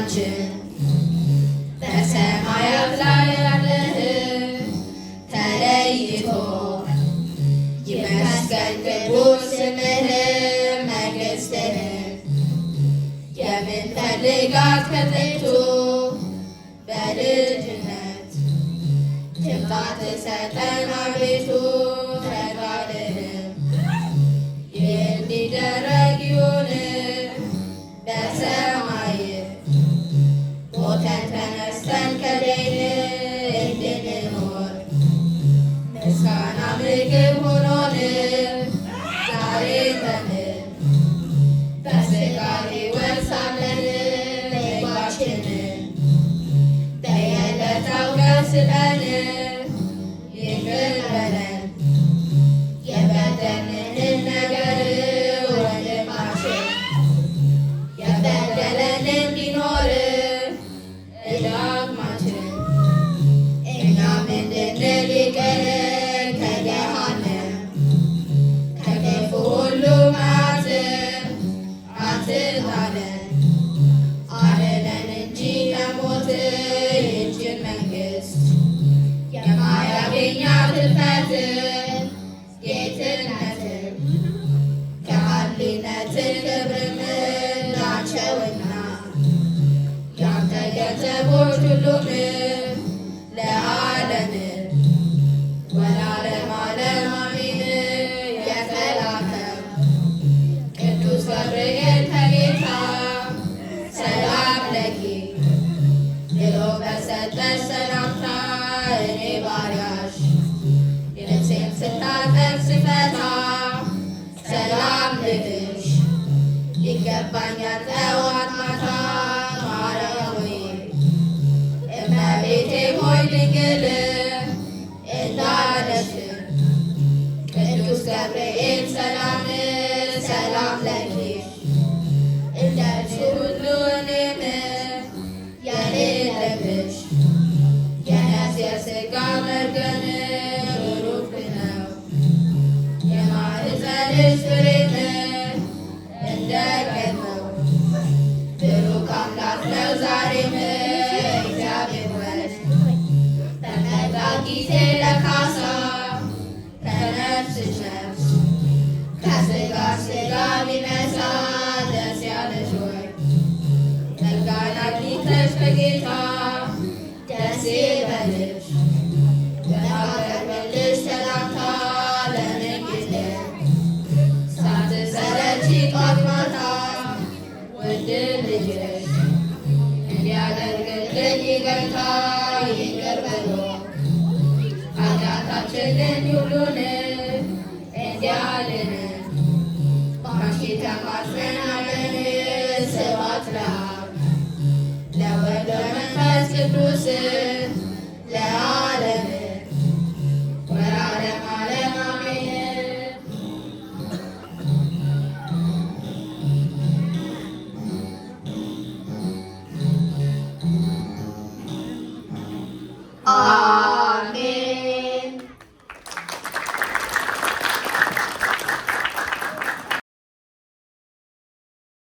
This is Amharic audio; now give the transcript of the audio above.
ጌታችን በሰማያት ላይ ያለህ ተለይቶ ይመስገን ቅዱስ ስምህ መንግሥትህን የምንፈልጋት ከጥንቱ በልጅነት ትምጣ ትሰጠን አቤቱ ፈቃድህም ይህ እንዲደረግ ይሁን በሰማይ ሞተን ተነስተን ከደይን እንድንኖር ምስጋና ምግብ ሆኖን ዛሬ በምድር በሥጋ ሕይወት ሳለን ምግባችንን በየዕለት አውቀህ ስጠን። ይቅር በለን የበደልንህን ነገር ወንድማችን የበደለንን ቢኖር ዳግማችን እኛም እንድንል ይቅር ከገሃነም ከክፉ ሁሉ መዓት አትጣለን አድነን እንጂ ከሞት ይህችን መንግሥት የማያገኛት ሕልፈት ጌትነትን ከሃሊነትን ክብርም ናቸውና ያንተ ገንዘቦች ሁሉም ለዓለም ወለዓለመ ዓለም አሜን። የተላከው ቅዱስ ገብርኤል ከጌታ ሰላም ለኪ ብሎ በሰጠሽ ሰላምታ እኔ ባሪያሽ ልብሴን ስታጠቅ ስፈታ ሰላም ልልሽ ይገባኛል ጠዋት ማታ። ማርያም ሆይ እመቤቴ ሆይ ድንግል እንዳለሽ ቅዱስ ገብርኤል ሰላም ሰላም ለኪ እንደርሱ ሁሉ እኔም የሌለብሽ የነፍስ የሥጋ መርገም ሩቅ ነው የማኅፀንሽ ፍሬም እንደ ቀድሞው ብሩክ አምላክ ነው ዛሬም እግዚአብሔር ወልድ በመጣ ጊዜ ለካሳ ከነፍስሽ ነፍስ ከሥጋሽ ሥጋ ቢነሳ ደስ ያለሽ ሆይ ጸጋን አግኝተሽ በጌታ ደስ ይበልሽ። በማቀርብልሽ ሰላምታ ለመንግሥት ሳትሰለቺ ጧት ማታ ውድ ልጅሽ እንዲያደርግልኝ ይቅርታ ይቅር ብሎ ኃጢአታችንን ሁሉን እንዲያድን ባንቺ ተማጽነናለን። ስብሐት ለአብ ለወልድ ለመንፈስ ቅዱስ